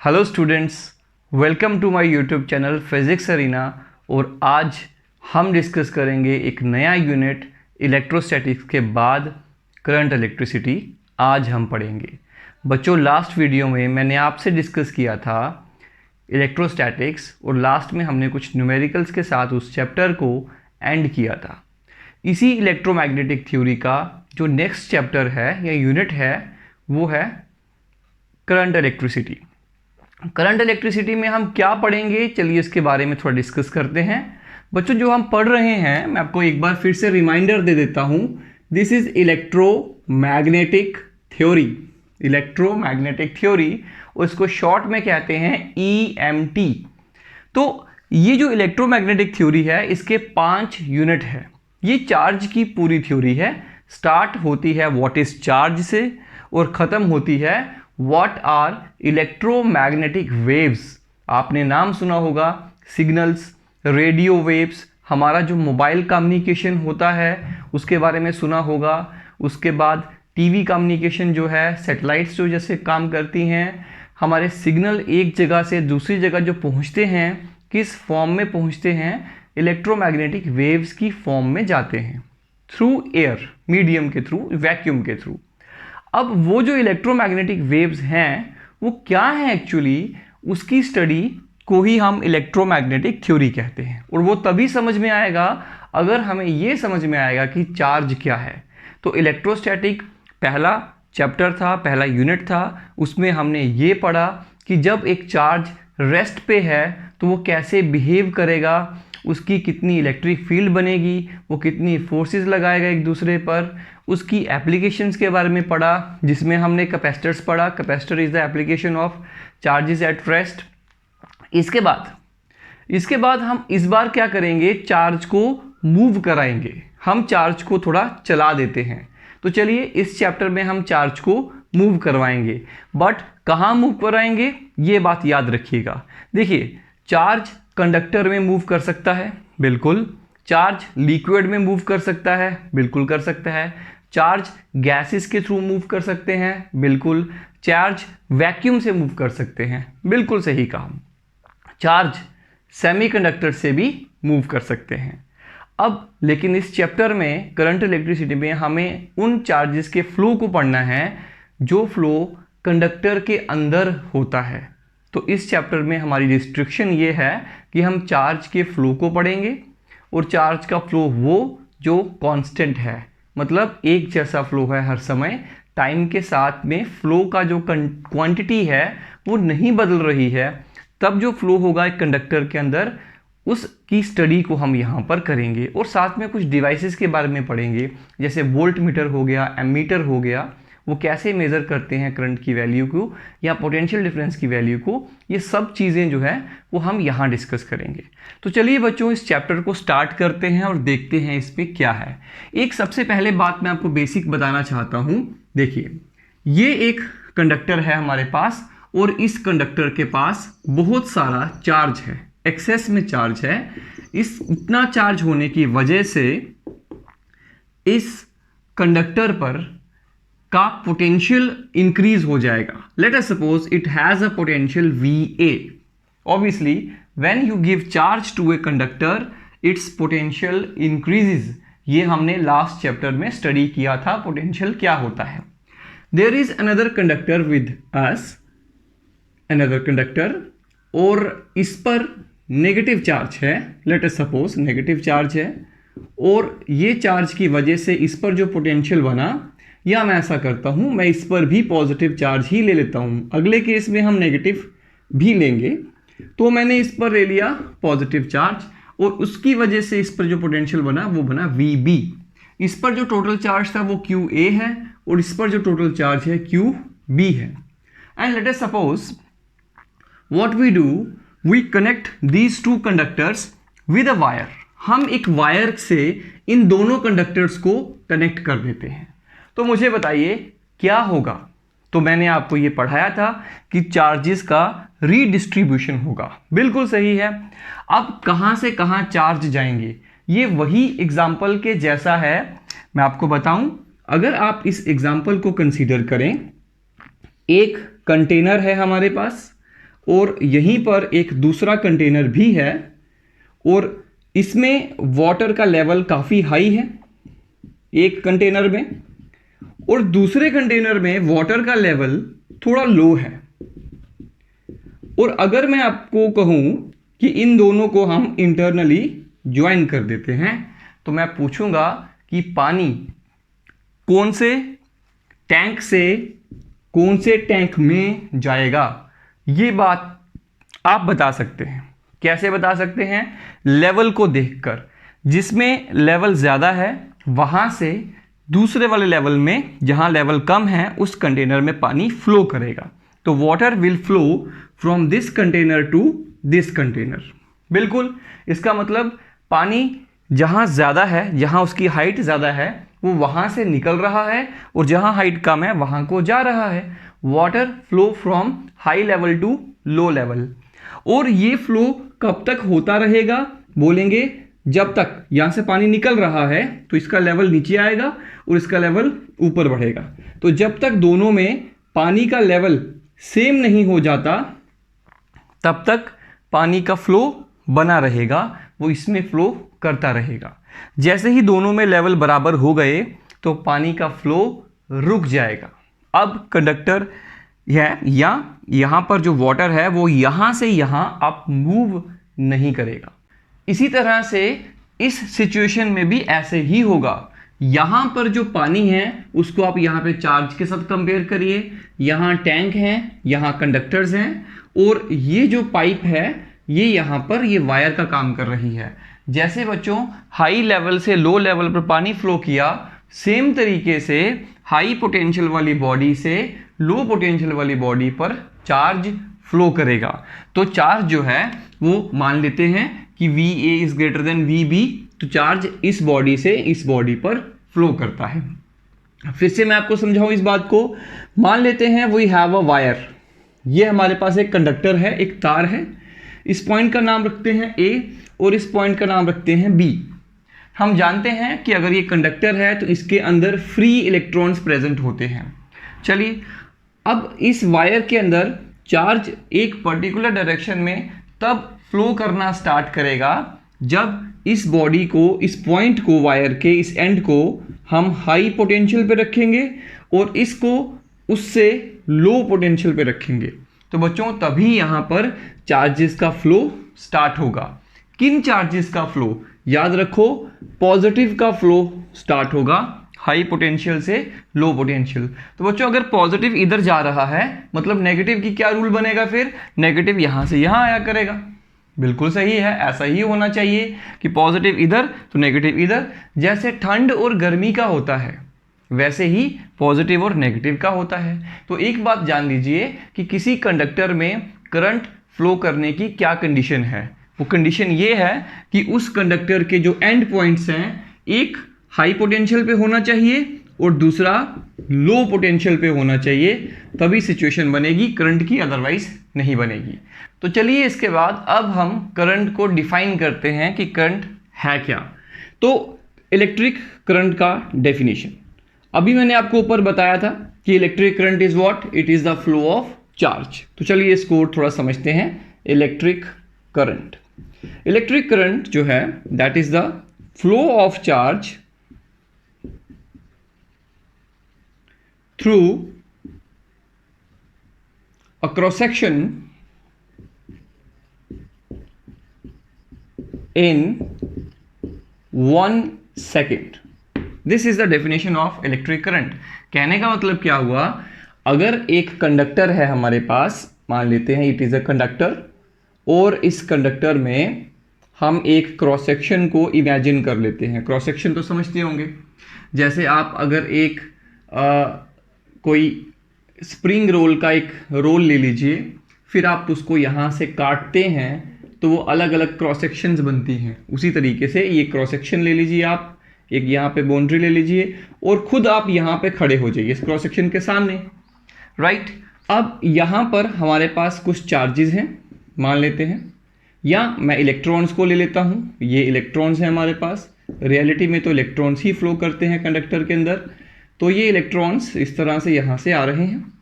Hello students, welcome to my YouTube channel Physics Arena. और आज हम डिस्कस करेंगे एक नया यूनिट इलेक्ट्रोस्टैटिक्स के बाद करंट इलेक्ट्रिसिटी। आज हम पढ़ेंगे बच्चों, लास्ट वीडियो में मैंने आपसे डिस्कस किया था इलेक्ट्रोस्टैटिक्स और लास्ट में हमने कुछ न्यूमेरिकल्स के साथ उस चैप्टर को एंड किया था। इसी इलेक्ट्रोमैग्नेटिक थ्योरी का जो नेक्स्ट चैप्टर है या यूनिट है वो है करंट इलेक्ट्रिसिटी। करंट इलेक्ट्रिसिटी में हम क्या पढ़ेंगे, चलिए इसके बारे में थोड़ा डिस्कस करते हैं। बच्चों, जो हम पढ़ रहे हैं मैं आपको एक बार फिर से रिमाइंडर दे देता हूं। This is electromagnetic theory. Electromagnetic theory, और इसको शॉर्ट में कहते हैं EMT। तो ये जो इलेक्ट्रोमैग्नेटिक थ्योरी है इसके 5 यूनिट है। ये चार्ज की पूरी थ्योरी है। स्टार्ट होती है व्हाट इज चार्ज से और ख़त्म होती है व्हाट आर इलेक्ट्रोमैग्नेटिक वेव्स। आपने नाम सुना होगा सिग्नल्स, रेडियो वेव्स, हमारा जो मोबाइल कम्युनिकेशन होता है उसके बारे में सुना होगा। उसके बाद टीवी कम्युनिकेशन जो है, सैटेलाइट्स जो जैसे काम करती हैं, हमारे सिग्नल एक जगह से दूसरी जगह जो पहुंचते हैं किस फॉर्म में पहुंचते हैं, इलेक्ट्रोमैग्नेटिक वेव्स की फॉर्म में जाते हैं, थ्रू एयर मीडियम के थ्रू, वैक्यूम के थ्रू। अब वो जो इलेक्ट्रोमैग्नेटिक वेव्स हैं वो क्या है एक्चुअली, उसकी स्टडी को ही हम इलेक्ट्रोमैग्नेटिक थ्योरी कहते हैं। और वो तभी समझ में आएगा अगर हमें ये समझ में आएगा कि चार्ज क्या है। तो इलेक्ट्रोस्टैटिक पहला चैप्टर था, पहला यूनिट था, उसमें हमने ये पढ़ा कि जब एक चार्ज रेस्ट पे है तो वो कैसे बिहेव करेगा, उसकी कितनी इलेक्ट्रिक फील्ड बनेगी, वो कितनी फोर्सेस लगाएगा एक दूसरे पर। उसकी एप्लीकेशंस के बारे में पढ़ा जिसमें हमने कैपेसिटर्स पढ़ा। Capacitor is the application of charges at rest. इसके बाद हम इस बार क्या करेंगे, चार्ज को मूव कराएंगे। हम चार्ज को थोड़ा चला देते हैं। तो चलिए इस चैप्टर में हम चार्ज को मूव करवाएंगे, बट कहाँ मूव कराएंगे ये बात याद रखिएगा। देखिए, चार्ज कंडक्टर में मूव कर सकता है, बिल्कुल। चार्ज लिक्विड में मूव कर सकता है, बिल्कुल कर सकता है। चार्ज गैसेस के थ्रू मूव कर सकते हैं, बिल्कुल। चार्ज वैक्यूम से मूव कर सकते हैं, बिल्कुल सही कहा। चार्ज सेमीकंडक्टर से भी मूव कर सकते हैं। अब लेकिन इस चैप्टर में करंट इलेक्ट्रिसिटी में हमें उन चार्जेस के फ्लो को पढ़ना है जो फ्लो कंडक्टर के अंदर होता है। तो इस चैप्टर में हमारी रिस्ट्रिक्शन ये है कि हम चार्ज के फ्लो को पढ़ेंगे और चार्ज का फ्लो वो जो कांस्टेंट है, मतलब एक जैसा फ्लो है हर समय, टाइम के साथ में फ्लो का जो क्वांटिटी है वो नहीं बदल रही है, तब जो फ्लो होगा एक कंडक्टर के अंदर उसकी स्टडी को हम यहाँ पर करेंगे। और साथ में कुछ डिवाइसेस के बारे में पढ़ेंगे, जैसे वोल्ट मीटर हो गया, एमीटर हो गया, वो कैसे मेज़र करते हैं करंट की वैल्यू को या पोटेंशियल डिफरेंस की वैल्यू को। ये सब चीज़ें जो है वो हम यहाँ डिस्कस करेंगे। तो चलिए बच्चों, इस चैप्टर को स्टार्ट करते हैं और देखते हैं इसमें क्या है। एक सबसे पहले बात मैं आपको बेसिक बताना चाहता हूँ। देखिए, ये एक कंडक्टर है हमारे पास और इस कंडक्टर के पास बहुत सारा चार्ज है, एक्सेस में चार्ज है। इस इतना चार्ज होने की वजह से इस कंडक्टर पर का पोटेंशियल इंक्रीज हो जाएगा। Let us suppose it has a potential VA। Obviously when you give charge to a conductor its potential increases. ये हमने लास्ट चैप्टर में स्टडी किया था, पोटेंशियल क्या होता है। There is another conductor with us, another conductor, और इस पर नेगेटिव चार्ज है। Let us suppose negative charge है और ये चार्ज की वजह से इस पर जो पोटेंशियल बना, या मैं ऐसा करता हूं, मैं इस पर भी पॉजिटिव चार्ज ही ले लेता हूं। अगले केस में हम नेगेटिव भी लेंगे। तो मैंने इस पर ले लिया पॉजिटिव चार्ज और उसकी वजह से इस पर जो पोटेंशियल बना वो बना VB। इस पर जो टोटल चार्ज था वो QA है और इस पर जो टोटल चार्ज है QB है। And let us suppose what we do, we connect these two conductors with a wire. हम एक वायर से इन दोनों कंडक्टर्स को कनेक्ट कर देते हैं। तो मुझे बताइए क्या होगा। तो मैंने आपको ये पढ़ाया था कि चार्जेस का रीडिस्ट्रीब्यूशन होगा, बिल्कुल सही है। अब कहाँ से कहाँ चार्ज जाएंगे, ये वही एग्जाम्पल के जैसा है। मैं आपको बताऊं, अगर आप इस एग्जाम्पल को कंसीडर करें, एक कंटेनर है हमारे पास और यहीं पर एक दूसरा कंटेनर भी है और इसमें वाटर का लेवल काफ़ी हाई है एक कंटेनर में, और दूसरे कंटेनर में वाटर का लेवल थोड़ा लो है। और अगर मैं आपको कहूं कि इन दोनों को हम इंटरनली ज्वाइन कर देते हैं तो मैं पूछूंगा कि पानी कौन से टैंक में जाएगा। ये बात आप बता सकते हैं। कैसे बता सकते हैं? लेवल को देखकर। जिसमें लेवल ज़्यादा है वहाँ से दूसरे वाले लेवल में, जहाँ लेवल कम है, उस कंटेनर में पानी फ्लो करेगा। तो water will flow from this container to this container. बिल्कुल, इसका मतलब पानी जहाँ ज़्यादा है, जहाँ उसकी हाइट ज़्यादा है, वो वहाँ से निकल रहा है और जहाँ हाइट कम है वहाँ को जा रहा है। Water flow from high level to low level. और ये फ्लो कब तक होता रहेगा? बोलेंगे जब तक यहाँ से पानी निकल रहा है तो इसका लेवल नीचे आएगा और इसका लेवल ऊपर बढ़ेगा। तो जब तक दोनों में पानी का लेवल सेम नहीं हो जाता तब तक पानी का फ्लो बना रहेगा, वो इसमें फ्लो करता रहेगा। जैसे ही दोनों में लेवल बराबर हो गए तो पानी का फ्लो रुक जाएगा। अब कंडक्टर है या यहाँ पर जो वाटर है वो यहाँ से यहाँ आप मूव नहीं करेगा। इसी तरह से इस सिचुएशन में भी ऐसे ही होगा। यहाँ पर जो पानी है उसको आप यहाँ पे चार्ज के साथ कंपेयर करिए। यहाँ टैंक हैं, यहाँ कंडक्टर्स हैं, और ये जो पाइप है ये यहाँ पर ये वायर का काम कर रही है। जैसे बच्चों हाई लेवल से लो लेवल पर पानी फ्लो किया, सेम तरीके से हाई पोटेंशियल वाली बॉडी से लो पोटेंशियल वाली बॉडी पर चार्ज फ्लो करेगा। तो चार्ज जो है वो मान लेते हैं कि VA is greater than VB, तो चार्ज इस बॉडी से इस बॉडी पर फ्लो करता है। फिर से मैं आपको समझाऊं इस बात को। मान लेते हैं वी हैव अ वायर। ये हमारे पास एक कंडक्टर है, एक तार है। इस पॉइंट का नाम रखते हैं A और इस पॉइंट का नाम रखते हैं B। हम जानते हैं कि अगर ये कंडक्टर है तो इसके अंदर फ्री इलेक्ट्रॉन्स प्रेजेंट होते हैं। चलिए, अब इस वायर के अंदर चार्ज एक पर्टिकुलर डायरेक्शन में तब फ्लो करना स्टार्ट करेगा जब इस बॉडी को, इस पॉइंट को, वायर के इस एंड को हम हाई पोटेंशियल पे रखेंगे और इसको उससे लो पोटेंशियल पे रखेंगे। तो बच्चों तभी यहाँ पर चार्जेस का फ्लो स्टार्ट होगा। किन चार्जेस का फ्लो? याद रखो, पॉजिटिव का फ्लो स्टार्ट होगा हाई पोटेंशियल से लो पोटेंशियल। तो बच्चों अगर पॉजिटिव इधर जा रहा है मतलब नेगेटिव की क्या रूल बनेगा? फिर नेगेटिव यहाँ से यहाँ आया करेगा। बिल्कुल सही है, ऐसा ही होना चाहिए कि पॉजिटिव इधर तो नेगेटिव इधर। जैसे ठंड और गर्मी का होता है वैसे ही पॉजिटिव और नेगेटिव का होता है। तो एक बात जान लीजिए कि किसी कंडक्टर में करंट फ्लो करने की क्या कंडीशन है। वो कंडीशन ये है कि उस कंडक्टर के जो एंड पॉइंट्स हैं, एक हाई पोटेंशियल पे होना चाहिए और दूसरा लो पोटेंशियल पे होना चाहिए, तभी सिचुएशन बनेगी करंट की, अदरवाइज नहीं बनेगी। तो चलिए इसके बाद अब हम करंट को डिफाइन करते हैं कि करंट है क्या। तो इलेक्ट्रिक करंट का डेफिनेशन अभी मैंने आपको ऊपर बताया था कि electric current is what? It is the flow of charge. तो चलिए इसको थोड़ा समझते हैं। इलेक्ट्रिक करंट, इलेक्ट्रिक करंट जो है that is the flow of charge through a cross section in 1 second. This is the definition of electric current. कहने का मतलब क्या हुआ? अगर एक कंडक्टर है हमारे पास, मान लेते हैं इट इज अ कंडक्टर, और इस कंडक्टर में हम एक क्रॉस सेक्शन को इमेजिन कर लेते हैं। क्रॉस सेक्शन तो समझते होंगे। जैसे आप अगर एक कोई स्प्रिंग रोल का एक रोल ले लीजिए, फिर आप उसको यहाँ से काटते हैं तो वो अलग अलग क्रॉस सेक्शंस बनती हैं। उसी तरीके से ये क्रॉस सेक्शन ले लीजिए, आप एक यहाँ पे बाउंड्री ले लीजिए और खुद आप यहाँ पे खड़े हो जाइए इस क्रॉस सेक्शन के सामने, राइट। अब यहाँ पर हमारे पास कुछ चार्जेस हैं मान लेते हैं, या मैं इलेक्ट्रॉन्स को ले लेता हूँ। ये इलेक्ट्रॉन्स हैं हमारे पास। रियलिटी में तो इलेक्ट्रॉन्स ही फ्लो करते हैं कंडक्टर के अंदर। तो ये इलेक्ट्रॉन्स इस तरह से यहाँ से आ रहे हैं।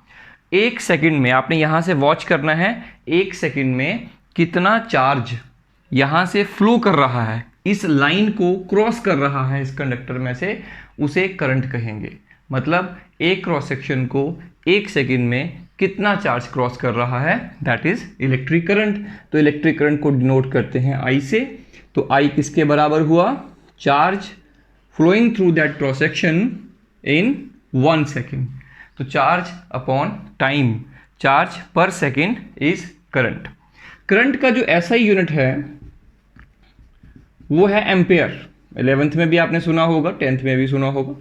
एक सेकंड में, आपने यहाँ से वॉच करना है, एक सेकंड में कितना चार्ज यहाँ से फ्लो कर रहा है, इस लाइन को क्रॉस कर रहा है इस कंडक्टर में से, उसे करंट कहेंगे। मतलब एक क्रॉस सेक्शन को एक सेकंड में कितना चार्ज क्रॉस कर रहा है, दैट इज इलेक्ट्रिक करंट। तो इलेक्ट्रिक करंट को डिनोट करते हैं आई से। तो आई किसके बराबर हुआ, charge flowing through that cross section in 1 second. तो charge upon time, charge per second is current. Current का जो एसआई यूनिट है वो है एम्पेयर। 11th में भी आपने सुना होगा, 10th में भी सुना होगा।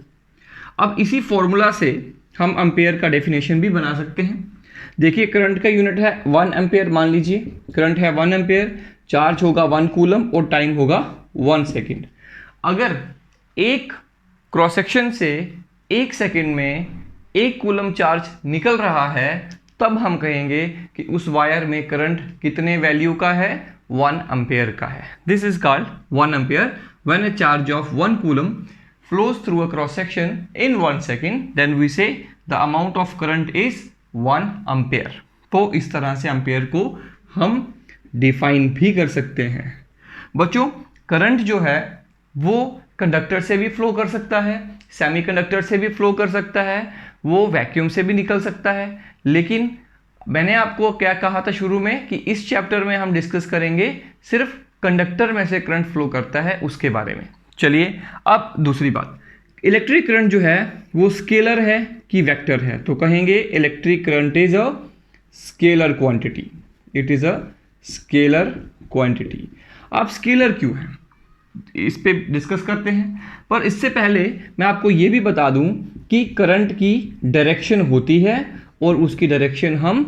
अब इसी फॉर्मूला से हम एम्पेयर का डेफिनेशन भी बना सकते हैं। देखिए करंट का यूनिट है 1 एम्पेयर, मान लीजिए करंट है 1 एम्पेयर, चार्ज होगा 1 कूलम और टाइम होगा 1 सेकेंड। अगर एक क्रॉस सेक्शन से एक सेकेंड में 1 कूलम चार्ज निकल रहा है, तब हम कहेंगे कि उस वायर में करंट कितने वैल्यू का है, 1 एम्पेयर का है। This is called 1 ampere when a charge of 1 coulomb flows through a cross section in 1 second, then we say the amount of current is 1 ampere। तो इस तरह से एम्पेयर को हम डिफाइन भी कर सकते हैं। बच्चों करंट जो है वो कंडक्टर से भी फ्लो कर सकता है, सेमीकंडक्टर से भी फ्लो कर सकता है, वो वैक्यूम से भी निकल सकता है। लेकिन मैंने आपको क्या कहा था शुरू में कि इस चैप्टर में हम डिस्कस करेंगे सिर्फ कंडक्टर में से करंट फ्लो करता है उसके बारे में। चलिए अब दूसरी बात, इलेक्ट्रिक करंट जो है वो स्केलर है कि वेक्टर है। तो कहेंगे electric current is a scalar quantity, it is a scalar quantity. अब स्केलर क्यों है इस पे डिस्कस करते हैं, पर इससे पहले मैं आपको ये भी बता दूं कि करंट की डायरेक्शन होती है और उसकी डायरेक्शन हम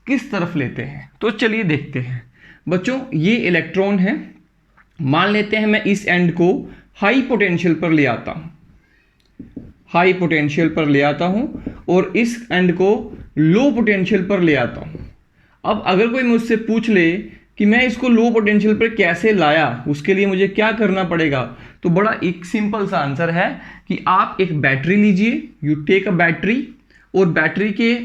किस तरफ लेते हैं। तो चलिए देखते हैं। बच्चों ये इलेक्ट्रॉन है, मान लेते हैं मैं इस एंड को हाई पोटेंशियल पर ले आता हूं, हाई पोटेंशियल पर ले आता हूं और इस एंड को लो पोटेंशियल पर ले आता हूं। अब अगर कोई मुझसे पूछ ले कि मैं इसको लो पोटेंशियल पर कैसे लाया, उसके लिए मुझे क्या करना पड़ेगा, तो बड़ा एक सिंपल सा आंसर है कि आप एक बैटरी लीजिए, यू टेक अ बैटरी, और बैटरी के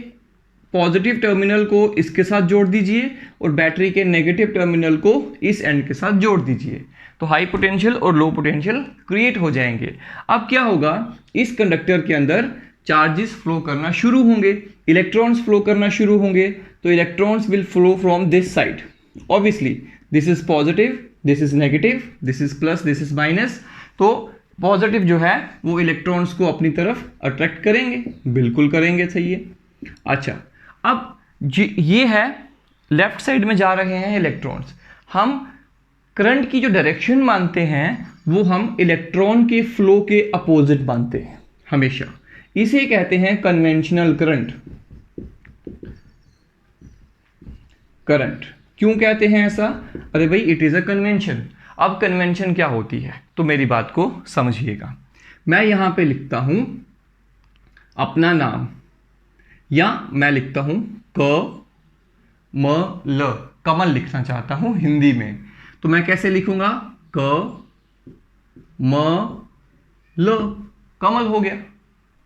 पॉजिटिव टर्मिनल को इसके साथ जोड़ दीजिए और बैटरी के नेगेटिव टर्मिनल को इस एंड के साथ जोड़ दीजिए। तो हाई पोटेंशियल और लो पोटेंशियल क्रिएट हो जाएंगे। अब क्या होगा, इस कंडक्टर के अंदर चार्जेस फ्लो करना शुरू होंगे, इलेक्ट्रॉन्स फ्लो करना शुरू होंगे। तो electrons will flow from this side, obviously this is positive, this is negative, this is plus, this is minus. तो पॉजिटिव जो है वो इलेक्ट्रॉन्स को अपनी तरफ अट्रैक्ट करेंगे, बिल्कुल करेंगे, सही है। अच्छा अब ये है लेफ्ट साइड में जा रहे हैं इलेक्ट्रॉन्स। हम करंट की जो डायरेक्शन मानते हैं वो हम इलेक्ट्रॉन के फ्लो के अपोजिट मानते हैं हमेशा। इसे कहते हैं कन्वेंशनल करंट। करंट क्यों कहते हैं ऐसा, अरे भाई इट इज अ कन्वेंशन। अब कन्वेंशन क्या होती है, तो मेरी बात को समझिएगा। मैं यहां पे लिखता हूं अपना नाम, या मैं लिखता हूं क म ल, कमल लिखना चाहता हूं हिंदी में, तो मैं कैसे लिखूंगा, क म ल, कमल हो गया।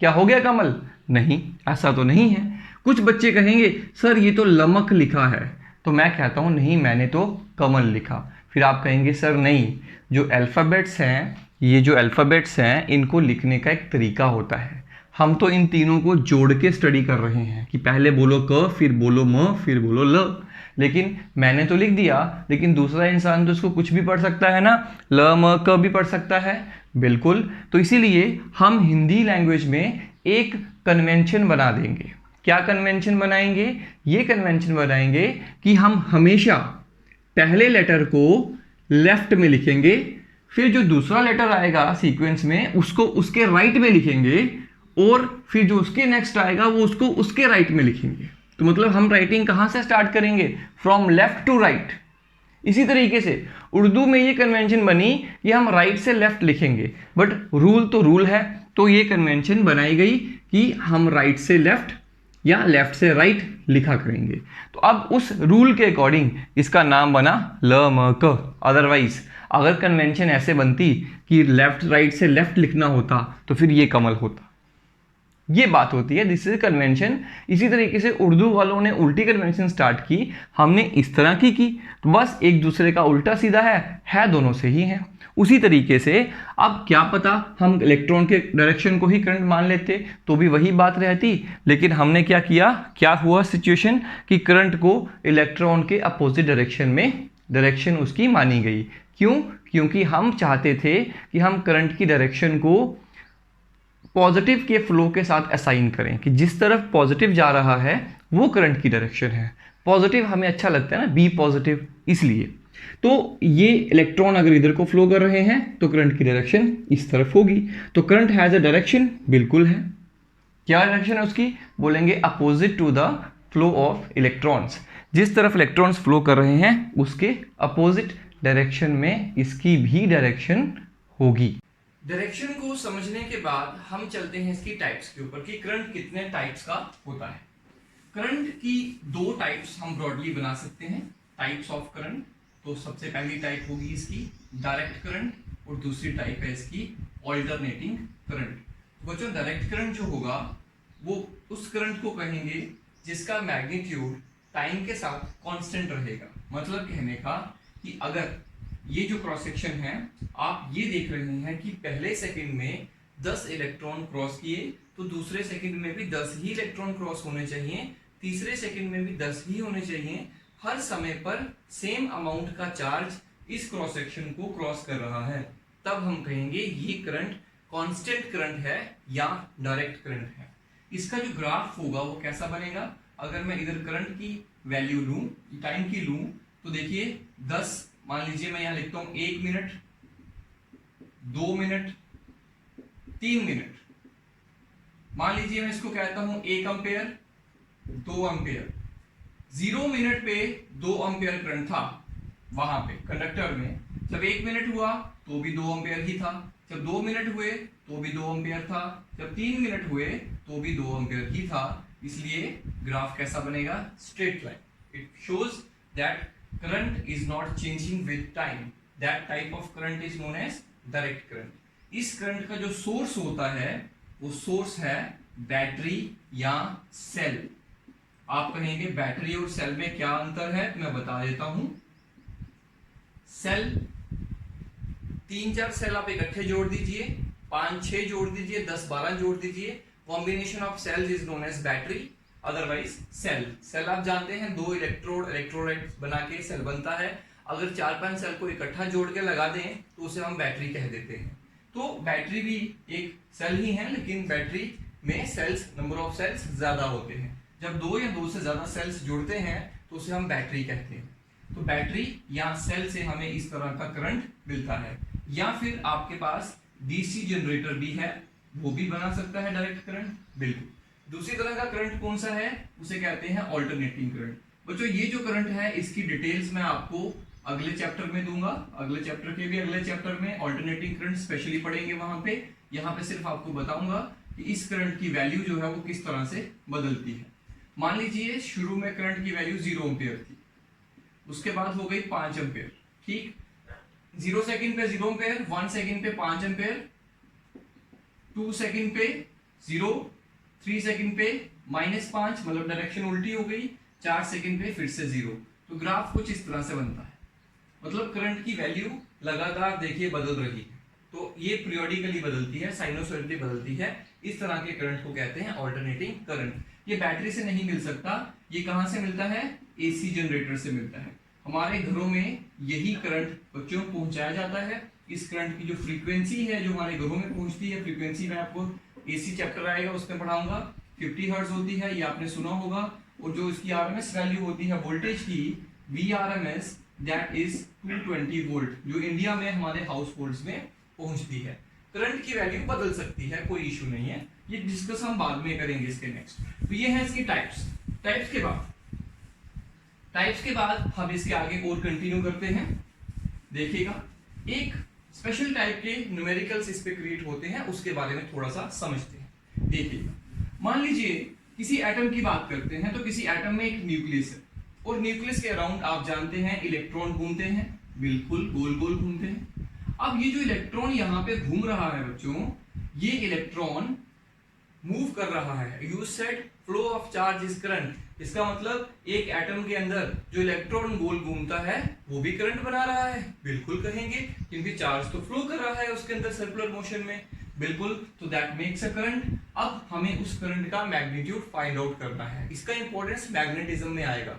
क्या हो गया कमल, नहीं ऐसा तो नहीं है। कुछ बच्चे कहेंगे सर ये तो लमक लिखा है, तो मैं कहता हूं नहीं मैंने तो कमल लिखा। फिर आप कहेंगे सर नहीं, जो अल्फ़ाबेट्स हैं, ये जो अल्फ़ाबेट्स हैं इनको लिखने का एक तरीका होता है। हम तो इन तीनों को जोड़ के स्टडी कर रहे हैं कि पहले बोलो क, फिर बोलो म, फिर बोलो ल। लेकिन मैंने तो लिख दिया, लेकिन दूसरा इंसान तो इसको कुछ भी पढ़ सकता है ना, ल म क भी पढ़ सकता है, बिल्कुल। तो इसीलिए हम हिंदी लैंग्वेज में एक कन्वेंशन बना देंगे। क्या कन्वेंशन बनाएंगे, ये कन्वेंशन बनाएंगे कि हम हमेशा पहले लेटर को लेफ्ट में लिखेंगे, फिर जो दूसरा लेटर आएगा सीक्वेंस में उसको उसके राइट में लिखेंगे, और फिर जो उसके नेक्स्ट आएगा वो उसको उसके राइट में लिखेंगे। तो मतलब हम राइटिंग कहाँ से स्टार्ट करेंगे, फ्रॉम लेफ्ट टू राइट। इसी तरीके से उर्दू में ये कन्वेंशन बनी कि हम राइट से लेफ्ट लिखेंगे, बट रूल तो रूल है, तो ये कन्वेंशन बनाई गई कि हम राइट से लेफ्ट या लेफ्ट से राइट लिखा करेंगे। तो अब उस रूल के अकॉर्डिंग इसका नाम बना ल म क। अदरवाइज अगर कन्वेंशन ऐसे बनती कि लेफ्ट राइट से लेफ्ट लिखना होता तो फिर ये कमल होता। ये बात होती है, दिस इज कन्वेंशन। इसी तरीके से उर्दू वालों ने उल्टी कन्वेंशन स्टार्ट की, हमने इस तरह की तो बस एक दूसरे का उल्टा सीधा है दोनों से ही है। उसी तरीके से अब क्या पता हम इलेक्ट्रॉन के डायरेक्शन को ही करंट मान लेते तो भी वही बात रहती, लेकिन हमने क्या किया, क्या हुआ सिचुएशन कि करंट को इलेक्ट्रॉन के अपोजिट डायरेक्शन में डायरेक्शन उसकी मानी गई। क्यों? क्योंकि हम चाहते थे कि हम करंट की डायरेक्शन को पॉजिटिव के फ्लो के साथ असाइन करें कि जिस तरफ पॉजिटिव जा रहा है वो करंट की डायरेक्शन है। पॉजिटिव हमें अच्छा लगता है ना, बी पॉजिटिव, इसलिए तो ये इलेक्ट्रॉन अगर इधर को फ्लो कर रहे हैं तो करंट की डायरेक्शन इस तरफ होगी। तो करंट हैज अ डायरेक्शन, बिल्कुल है। क्या डायरेक्शन है उसकी? बोलेंगे opposite to the flow of electrons. जिस तरफ इलेक्ट्रॉन्स फ्लो कर रहे हैं उसके अपोजिट डायरेक्शन में इसकी भी डायरेक्शन होगी। डायरेक्शन को समझने के बाद हम चलते हैं इसकी टाइप्स के ऊपर कि करंट कितने टाइप्स का होता है। करंट की दो टाइप्स हम ब्रॉडली बना सकते हैं, टाइप्स ऑफ करंट। तो सबसे पहली टाइप होगी इसकी डायरेक्ट करंट और दूसरी टाइप है इसकी ऑल्टरनेटिंग करंट। बच्चों डायरेक्ट करंट जो होगा वो उस करंट को कहेंगे जिसका मैग्नीट्यूड टाइम के साथ कांस्टेंट रहेगा। मतलब कहने का कि अगर ये जो क्रॉस सेक्शन है आप ये देख रहे हैं कि पहले सेकंड में 10 इलेक्ट्रॉन क्रॉस किए तो दूसरे सेकंड में भी 10 ही इलेक्ट्रॉन क्रॉस होने चाहिए, तीसरे सेकंड में भी 10 ही होने चाहिए। हर समय पर सेम अमाउंट का चार्ज इस क्रॉस सेक्शन को क्रॉस कर रहा है, तब हम कहेंगे ये करंट कांस्टेंट करंट है या डायरेक्ट करंट है। इसका जो ग्राफ होगा वो कैसा बनेगा? अगर मैं इधर करंट की वैल्यू लूं, टाइम की लूं, तो देखिए 10, मान लीजिए मैं यहां लिखता हूं 1 मिनट, 2 मिनट, 3 मिनट। मान लीजिए मैं इसको कहता हूं 1 एम्पेयर, 2 एम्पेयर। 0 मिनट पे 2 एम्पेयर करंट था वहां पे कंडक्टर में। जब 1 मिनट हुआ तो भी 2 एम्पेयर ही था, जब 2 मिनट हुए तो भी 2 एम्पेयर था, जब 3 मिनट हुए तो भी 2 एम्पेयर ही था। इसलिए ग्राफ कैसा बनेगा? Straight line. It shows that current is not changing with time. That type of current is known as direct current. इस करंट का जो सोर्स होता है वो सोर्स है बैटरी या सेल। आप कहेंगे बैटरी और सेल में क्या अंतर है? मैं बता देता हूं। सेल 3-4 सेल आप इकट्ठे जोड़ दीजिए, 5-6 जोड़ दीजिए, 10-12 जोड़ दीजिए, combination of cells is known as battery, otherwise cell आप जानते हैं 2 इलेक्ट्रोलाइट बना के सेल बनता है। अगर 4-5 सेल को इकट्ठा जोड़ के लगा दें तो उसे हम बैटरी कह देते हैं। तो बैटरी भी एक सेल ही है, लेकिन बैटरी में सेल्स, नंबर ऑफ सेल्स ज्यादा होते हैं। जब 2 या 2 से ज्यादा सेल्स जुड़ते हैं तो उसे हम बैटरी कहते हैं। तो बैटरी या सेल से हमें इस तरह का करंट मिलता है। या फिर आपके पास डीसी जनरेटर भी है, वो भी बना सकता है डायरेक्ट करंट, बिल्कुल। दूसरी तरह का करंट कौन सा है? उसे कहते हैं ऑल्टरनेटिंग करंट। बच्चों ये जो करंट है इसकी डिटेल्स मैं आपको अगले चैप्टर में दूंगा, अगले चैप्टर के भी अगले चैप्टर में ऑल्टरनेटिंग करंट स्पेशली पढ़ेंगे वहां पे। यहाँ पे सिर्फ आपको बताऊंगा कि इस करंट की वैल्यू जो है वो किस तरह से बदलती है। मान लीजिए शुरू में करंट की वैल्यू 0 एम्पेयर थी, उसके बाद हो गई 5 एम्पेयर, ठीक। 0 सेकंड पे 0 एम्पेयर, 1 सेकंड पे 5 एम्पेयर, 2 सेकंड पे 0, 3 सेकंड पे -5, मतलब डायरेक्शन उल्टी हो गई, 4 सेकंड पे फिर से 0। तो ग्राफ कुछ इस तरह से बनता है। मतलब करंट की वैल्यू लगातार देखिए बदल रही है, तो ये पीरियोडिकली बदलती है, साइनोसॉइडली बदलती है। इस तरह के करंट को कहते हैं ऑल्टरनेटिंग करंट। ये बैटरी से नहीं मिल सकता, ये कहां से मिलता है? एसी जनरेटर से मिलता है। हमारे घरों में यही करंट बच्चों पहुंचाया जाता है। इस करंट की जो फ्रीक्वेंसी है जो हमारे घरों में पहुंचती है, फ्रीक्वेंसी में आपको एसी चैप्टर आएगा उसमें पढ़ाऊंगा, 50 हर्ट्ज होती है, ये आपने सुना होगा। और जो इसकी आरएमएस वैल्यू होती है वोल्टेज की, VRMS, दैट इज 220 वोल्ट, जो इंडिया में हमारे हाउस होल्ड्स में पहुंचती है। करंट की वैल्यू बदल सकती है, कोई इशू नहीं है, ये डिस्कस हम बाद में करेंगे इसके नेक्स्ट। तो ये है इसकी टाइप्स। टाइप्स के बाद हम इसके आगे और कंटिन्यू करते हैं। देखिएगा एक स्पेशल टाइप के न्यूमेरिकल्स इस पे क्रिएट होते हैं, उसके बारे में थोड़ा सा समझते हैं। देखिएगा, मान लीजिए किसी एटम की बात करते हैं, तो किसी एटम में एक न्यूक्लियस है और न्यूक्लियस के अराउंड आप जानते हैं इलेक्ट्रॉन घूमते हैं, बिल्कुल गोल गोल घूमते हैं। अब ये जो इलेक्ट्रॉन यहाँ पे घूम रहा है बच्चों, ये इलेक्ट्रॉन मूव कर रहा है। You said flow of charge is current, इसका मतलब एक एटम के अंदर जो इलेक्ट्रॉन गोल घूमता है वो भी करंट बना रहा है। बिल्कुल कहेंगे, क्योंकि चार्ज तो फ्लो कर रहा है उसके अंदर सर्कुलर मोशन में। बिल्कुल, तो दैट मेक्स अ करंट। अब हमें उस करंट का मैग्नीट्यूड फाइंड आउट करना है, इसका इंपॉर्टेंस मैग्नेटिज्म में आएगा।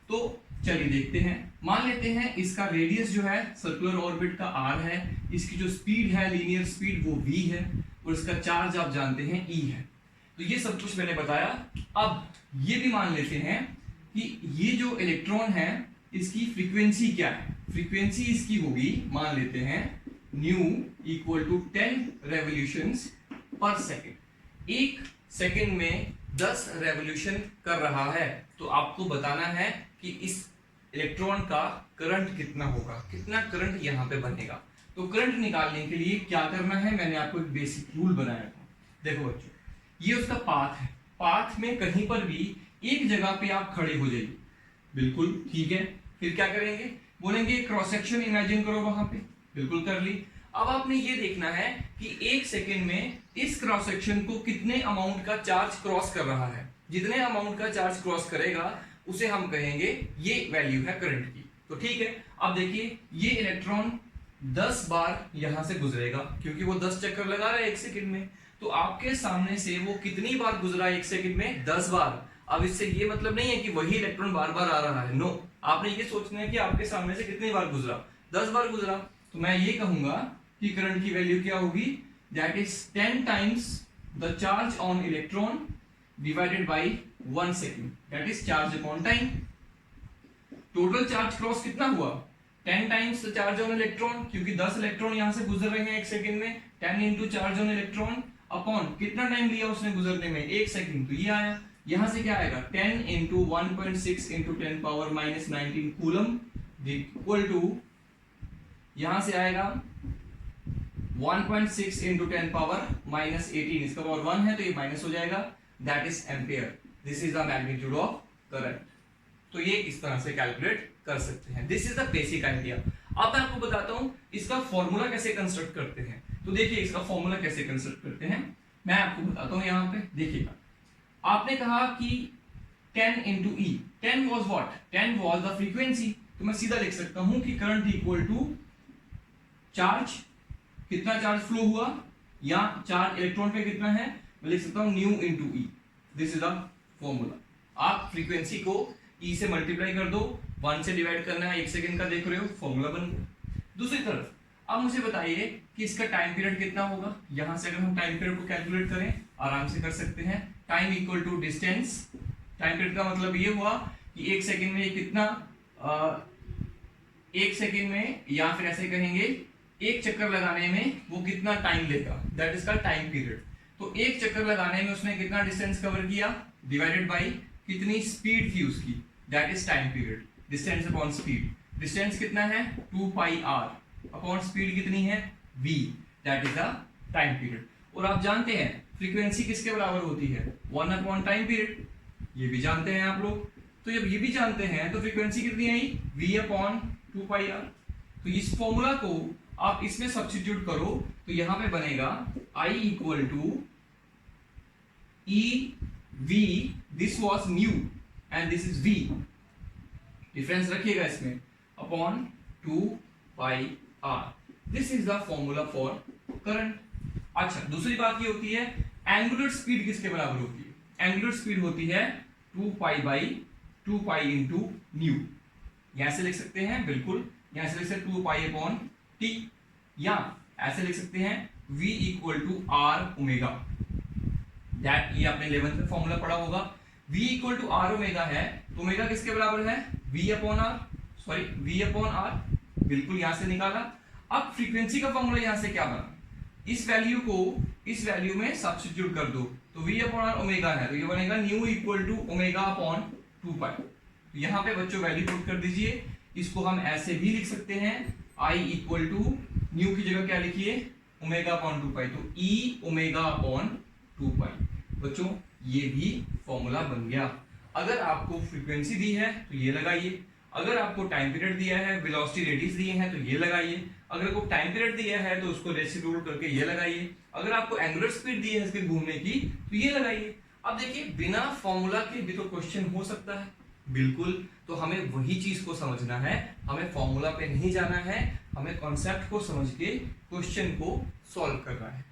तो चलिए देखते हैं। मान लेते हैं इसका रेडियस जो है सर्कुलर ऑर्बिट का r है, इसकी जो स्पीड है लीनियर स्पीड वो v है, और इसका चार्ज आप जानते हैं E है। तो ये सब कुछ मैंने बताया। अब ये भी मान लेते हैं कि ये जो इलेक्ट्रॉन है इसकी फ्रीक्वेंसी क्या है। फ्रीक्वेंसी इसकी होगी, मान लेते हैं न्यू इक्वल टू 10 रेवोल्यूशंस पर सेकेंड। एक सेकेंड में 10 रेवोल्यूशन कर रहा है। तो आपको बताना है कि इस इलेक्ट्रॉन का करंट कितना होगा, कितना करंट यहाँ पे बनेगा। तो करंट निकालने के लिए क्या करना है, मैंने आपको एक बेसिक रूल बनाया था। देखो बच्चों, ये उसका पाथ है। पाथ में कहीं पर भी एक जगह पे आप खड़े हो जाइए। बिल्कुल ठीक है। फिर क्या करेंगे, बोलेंगे क्रॉस सेक्शन इमेजिन करो वहां पे। बिल्कुल कर ली। अब आपने ये देखना है कि एक सेकेंड में इस क्रॉस सेक्शन को कितने अमाउंट का चार्ज क्रॉस कर रहा है। जितने अमाउंट का चार्ज क्रॉस करेगा उसे हम कहेंगे ये वैल्यू है करंट की। तो ठीक है, अब देखिए ये इलेक्ट्रॉन 10 बार यहां से गुजरेगा, क्योंकि वो 10 चक्कर लगा रहा है एक सेकंड में। तो आपके सामने से वो कितनी बार गुजरा एक सेकंड में, 10 बार। अब इससे ये मतलब नहीं है कि वही इलेक्ट्रॉन बार बार आ रहा है, नो। आपने ये सोचना है कि आपके सामने से कितनी बार गुजरा, 10 बार गुजरा। तो मैं ये कहूंगा कि करंट की वैल्यू क्या होगी, that is 10 times the charge on electron divided by 1 second, that is charge upon time. Total charge cross कितना हुआ, 10 times the charge on electron, क्योंकि 10 इलेक्ट्रॉन यहां से गुजर रहे हैं एक सेकंड में। 10 into charge on electron upon कितना टाइम लिया उसने गुजरने में, 1 सेकंड। तो ये आया, यहां से क्या आएगा 10 into 1.6 into 10 power minus 19 coulomb equal to, यहां से आएगा 1.6 इंटू 10 पावर माइनस 18, इसका पावर 1 है तो ये माइनस हो जाएगा, that is ampere. This is the magnitude of current. तो ये इस तरह से कैलकुलेट कर सकते हैं। This is the basic idea. अब मैं आपको बताता हूं इसका फॉर्मूला कैसे कंस्ट्रक्ट करते हैं। तो देखिए इसका फॉर्मूला कैसे कंस्ट्रक्ट करते हैं, मैं आपको बताता हूं। यहां पे देखिएगा, आपने कहा कि 10 into E, 10 was what, 10 was the frequency. तो मैं सीधा लिख सकता हूं कि करंट इक्वल टू चार्ज, कितना चार्ज फ्लो हुआ या चार्ज इलेक्ट्रॉन पे कितना है, मैं लिख सकता हूं new into E. This is the formula. आप फ्रीक्वेंसी को ई से मल्टीप्लाई कर दो, 1 से डिवाइड करना है, 1 सेकंड का देख रहे हो, फॉर्मूला बन गया। दूसरी तरफ अब मुझे बताइए कि इसका टाइम पीरियड कितना होगा। यहां से अगर हम टाइम पीरियड को कैलकुलेट करें आराम से कर सकते हैं। Time equal to distance, time period का मतलब ये हुआ कि 1 सेकंड में कितना, 1 सेकंड में, या फिर ऐसे कहेंगे 1 चक्कर लगाने में वो कितना टाइम लेगा, दैट इज का टाइम पीरियड। तो 1 चक्कर लगाने में उसने कितना डिस्टेंस कवर किया, डिवाइडेड बाई कितनी स्पीड थी उसकी, that is time period. Distance upon speed, distance कितना है 2 पाई आर अपॉन स्पीड कितनी है v, that is the time period. और आप जानते हैं फ्रीक्वेंसी किसके बराबर होती है, 1 अपॉन टाइम पीरियड, ये भी जानते हैं आप लोग। तो जब ये भी जानते हैं तो फ्रीक्वेंसी कितनी आई, v अपॉन 2 पाई आर। तो इस फॉर्मूला को आप इसमें सब्स्टिट्यूट करो तो यहां पे बनेगा I equal to e v, this was nu and this is v, difference रखिएगा इसमें, upon 2 pi R. This is the formula for current. अच्छा, दूसरी बात ये होती है एंगुलर स्पीड किसके बराबर होती है, एंगुलर स्पीड होती है 2 pi by 2 pi into new. यहां से लिख सकते हैं, बिल्कुल यहां से लिख सकते 2 पाई अपॉन टी, या ऐसे लिख सकते हैं v equal to R omega, that ये आपने 11th में फॉर्मूला पढ़ा होगा। v equal to R omega है, तो ओमेगा किसके बराबर है, v upon R, sorry v upon R, बिल्कुल यहां से निकाला। अब फ्रीक्वेंसी का फॉर्मूला यहां से क्या बना, इस वैल्यू को इस वैल्यू में सब्स्टिट्यूट कर दो, तो v अपॉन आर ओमेगा है, तो ये बनेगा nu equal to omega upon 2 pi. तो यहां पे बच्चों वैल्यू पुट कर दीजिए। इसको हम ऐसे भी लिख सकते हैं, I इक्वल टू न्यू की जगह क्या लिखिए, ओमेगा अपॉन 2 पाई, तो e ओमेगा अपॉन 2 पाई। बच्चों ये भी फॉर्मूला बन गया। अगर आपको फ्रीक्वेंसी दी है तो ये लगाइए, अगर आपको टाइम पीरियड दिया है, वेलोसिटी रेडियस दिए हैं तो ये लगाइए। अगर आपको टाइम पीरियड दिया है तो उसको रेसिप्रोकल करके ये लगाइए। अगर आपको एंगुलर स्पीड दी है इसके घूमने की तो ये लगाइए। अब देखिए बिना फॉर्मूला के भी तो क्वेश्चन हो सकता है, बिल्कुल। तो हमें वही चीज को समझना है, हमें फॉर्मूला पे नहीं जाना है, हमें कॉन्सेप्ट को समझ के क्वेश्चन को सॉल्व करना है।